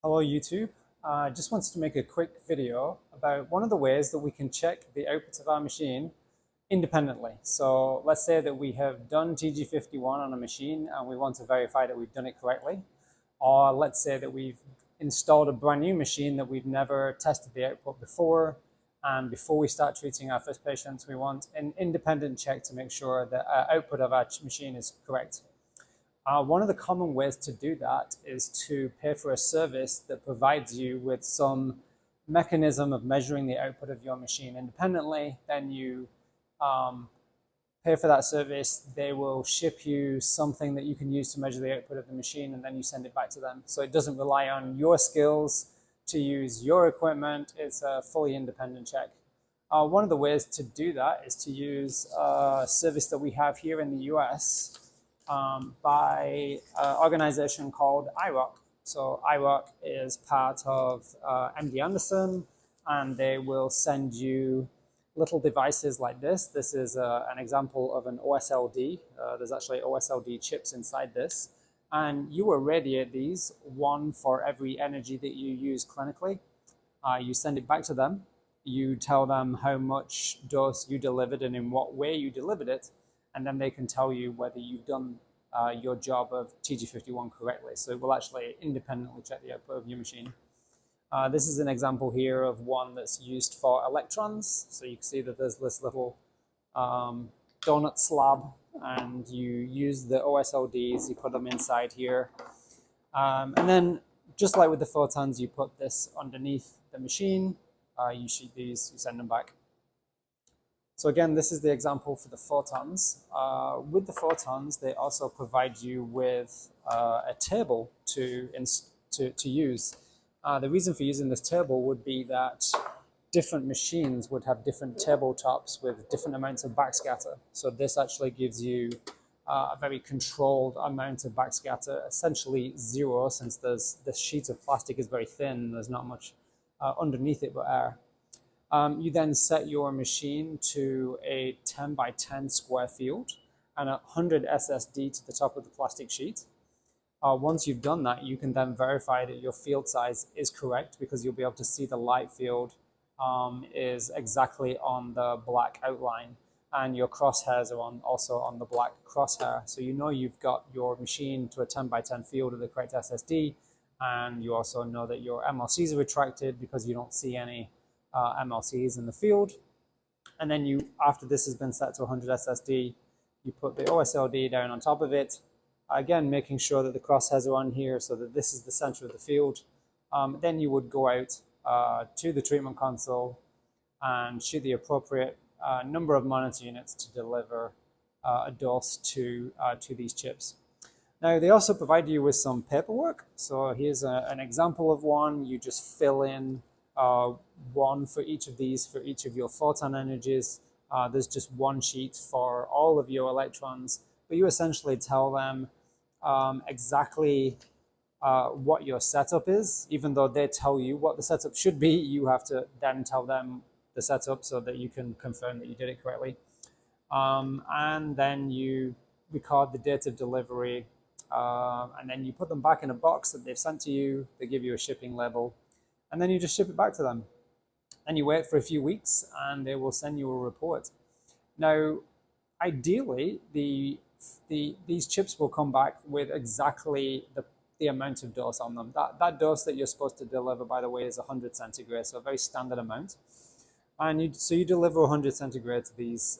Hello YouTube. I just wanted to make a quick video about one of the ways that we can check the outputs of our machine independently. So let's say that we have done TG51 on a machine and we want to verify that we've done it correctly. Or let's say that we've installed a brand new machine that we've never tested the output before. And before we start treating our first patients, we want an independent check to make sure that our output of our machine is correct. One of the common ways to do that is to pay for a service that provides you with some mechanism of measuring the output of your machine independently. Then you pay for that service. They will ship you something that you can use to measure the output of the machine, and then you send it back to them. So it doesn't rely on your skills to use your equipment. It's a fully independent check. One of the ways to do that is to use a service that we have here in the US by an organization called IROC. So IROC is part of MD Anderson, and they will send you little devices like this. This is an example of an OSLD. There's actually OSLD chips inside this. And you irradiate these, one for every energy that you use clinically. You send it back to them. You tell them how much dose you delivered and in what way you delivered it. And then they can tell you whether you've done your job of TG51 correctly. So it will actually independently check the output of your machine. This is an example here of one that's used for electrons. So you can see that there's this little donut slab, and you use the OSLDs, you put them inside here. And then just like with the photons, you put this underneath the machine, you shoot these, you send them back. So again, this is the example for the photons. With the photons, they also provide you with a table to use. The reason for using this table would be that different machines would have different tabletops with different amounts of backscatter. So this actually gives you a very controlled amount of backscatter, essentially zero, since this sheet of plastic is very thin, there's not much underneath it but air. You then set your machine to a 10 by 10 square field and 100 SSD to the top of the plastic sheet. Once you've done that, you can then verify that your field size is correct, because you'll be able to see the light field is exactly on the black outline, and your crosshairs are also on the black crosshair. So you know you've got your machine to a 10 by 10 field of the correct SSD, and you also know that your MLCs are retracted because you don't see any MLCs in the field. And then you, after this has been set to 100 SSD, you put the OSLD down on top of it, again making sure that the crosshairs are on here so that this is the center of the field. Then you would go out to the treatment console and shoot the appropriate number of monitor units to deliver a dose to these chips. Now, they also provide you with some paperwork. So here's an example of one. You just fill in one for each of these, for each of your photon energies. There's just one sheet for all of your electrons, but you essentially tell them exactly what your setup is. Even though they tell you what the setup should be, you have to then tell them the setup so that you can confirm that you did it correctly. And then you record the date of delivery, and then you put them back in a box that they've sent to you. They give you a shipping label, and then you just ship it back to them. And you wait for a few weeks, and they will send you a report. Now, ideally, these chips will come back with exactly the amount of dose on them. That dose that you're supposed to deliver, by the way, is 100 centigrade, so a very standard amount. And so you deliver 100 centigrade to these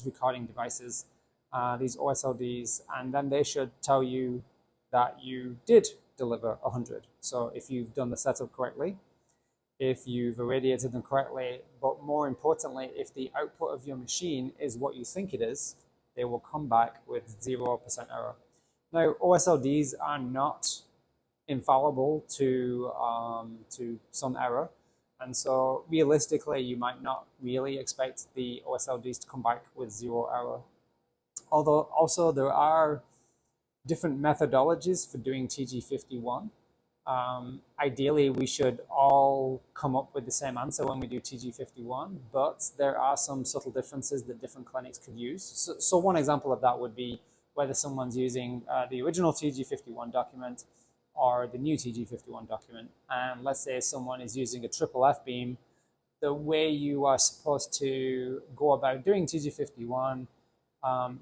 recording devices, these OSLDs, and then they should tell you that you did deliver 100. So if you've done the setup correctly, if you've irradiated them correctly, but more importantly, if the output of your machine is what you think it is, they will come back with 0% error. Now, OSLDs are not infallible to some error, and so realistically, you might not really expect the OSLDs to come back with 0 error. Although also there are different methodologies for doing TG51. Ideally, we should all come up with the same answer when we do TG51, but there are some subtle differences that different clinics could use. So one example of that would be whether someone's using the original TG51 document or the new TG51 document. And let's say someone is using a triple F beam, the way you are supposed to go about doing TG51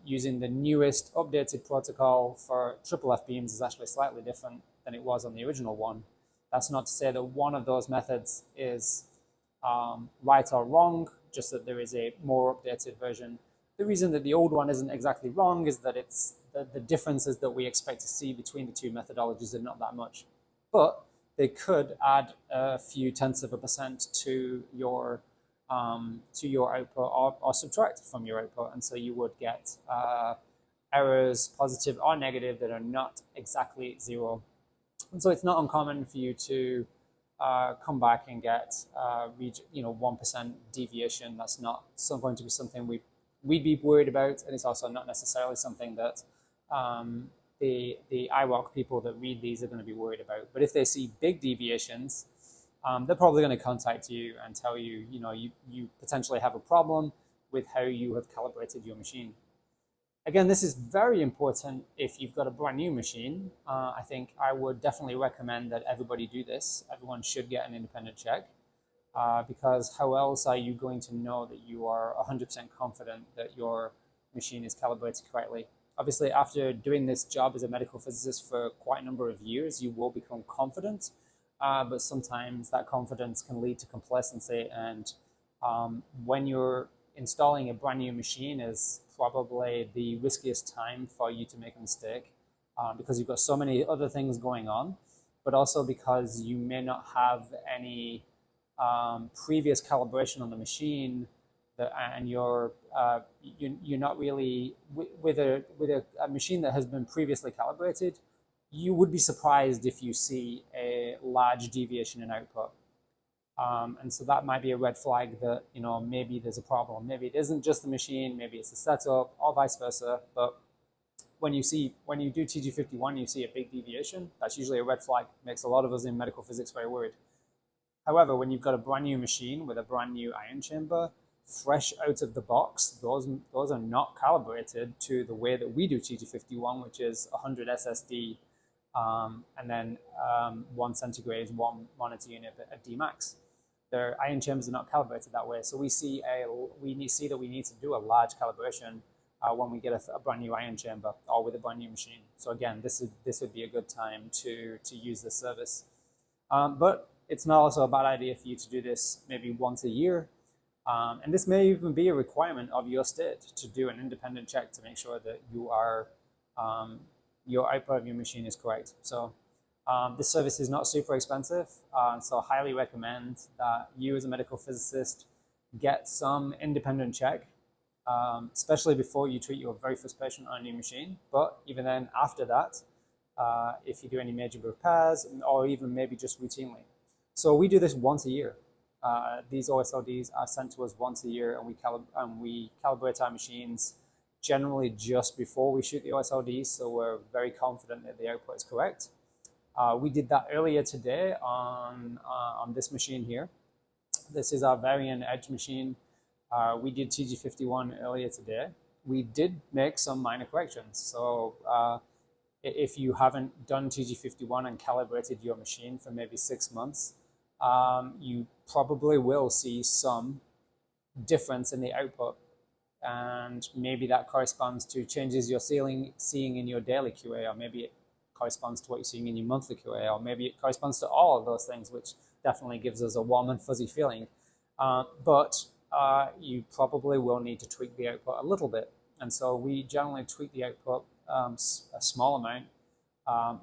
using the newest updated protocol for triple F beams is actually slightly different than it was on the original one. That's not to say that one of those methods is right or wrong, just that there is a more updated version. The reason that the old one isn't exactly wrong is that it's the differences that we expect to see between the two methodologies are not that much. But they could add a few tenths of a percent to your output or subtract from your output. And so you would get errors, positive or negative, that are not exactly zero. And so it's not uncommon for you to come back and get 1% deviation. That's not going to be something we'd be worried about, and it's also not necessarily something that the IROC people that read these are going to be worried about. But if they see big deviations, they're probably going to contact you and tell you, you potentially have a problem with how you have calibrated your machine. Again, this is very important if you've got a brand new machine. I think I would definitely recommend that everybody do this. Everyone should get an independent check, because how else are you going to know that you are 100% confident that your machine is calibrated correctly? Obviously, after doing this job as a medical physicist for quite a number of years, you will become confident, but sometimes that confidence can lead to complacency. And when you're installing a brand new machine is probably the riskiest time for you to make a mistake, because you've got so many other things going on, but also because you may not have any previous calibration on the machine, and you're not really with a machine that has been previously calibrated. You would be surprised if you see a large deviation in output. And so that might be a red flag that, maybe there's a problem. Maybe it isn't just the machine, maybe it's the setup, or vice versa. But when you do TG51, you see a big deviation, that's usually a red flag. Makes a lot of us in medical physics very worried. However, when you've got a brand new machine with a brand new ion chamber, fresh out of the box, those are not calibrated to the way that we do TG51, which is 100 SSD, and then 1 centigrade, 1 monitor unit at Dmax. Their ion chambers are not calibrated that way. So we see that we need to do a large calibration when we get a brand new ion chamber or with a brand new machine. So again, this would be a good time to use this service. But it's not also a bad idea for you to do this maybe once a year. And this may even be a requirement of your state to do an independent check to make sure that you are your output of your machine is correct. So this service is not super expensive, so I highly recommend that you as a medical physicist get some independent check, especially before you treat your very first patient on a new machine. But even then, after that, if you do any major repairs, or even maybe just routinely. So we do this once a year. These OSLDs are sent to us once a year, and we calibrate our machines generally just before we shoot the OSLDs, so we're very confident that the output is correct. We did that earlier today on this machine here. This is our Varian Edge machine. We did TG51 earlier today. We did make some minor corrections. So if you haven't done TG51 and calibrated your machine for maybe 6 months, you probably will see some difference in the output. And maybe that corresponds to changes you're seeing in your daily QA, or maybe it corresponds to what you're seeing in your monthly QA, or maybe it corresponds to all of those things, which definitely gives us a warm and fuzzy feeling. But you probably will need to tweak the output a little bit. And so we generally tweak the output a small amount,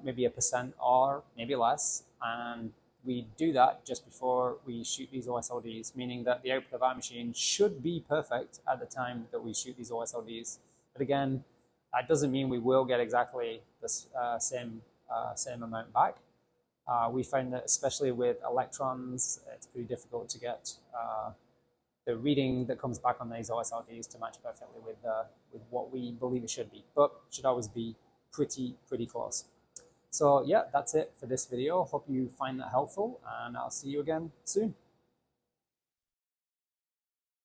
maybe 1% or maybe less. And we do that just before we shoot these OSLDs, meaning that the output of our machine should be perfect at the time that we shoot these OSLDs. But again, that doesn't mean we will get exactly the same amount back. We find that especially with electrons, it's pretty difficult to get the reading that comes back on these OSLDs to match perfectly with what we believe it should be, but it should always be pretty close. So yeah, that's it for this video. Hope you find that helpful, and I'll see you again soon.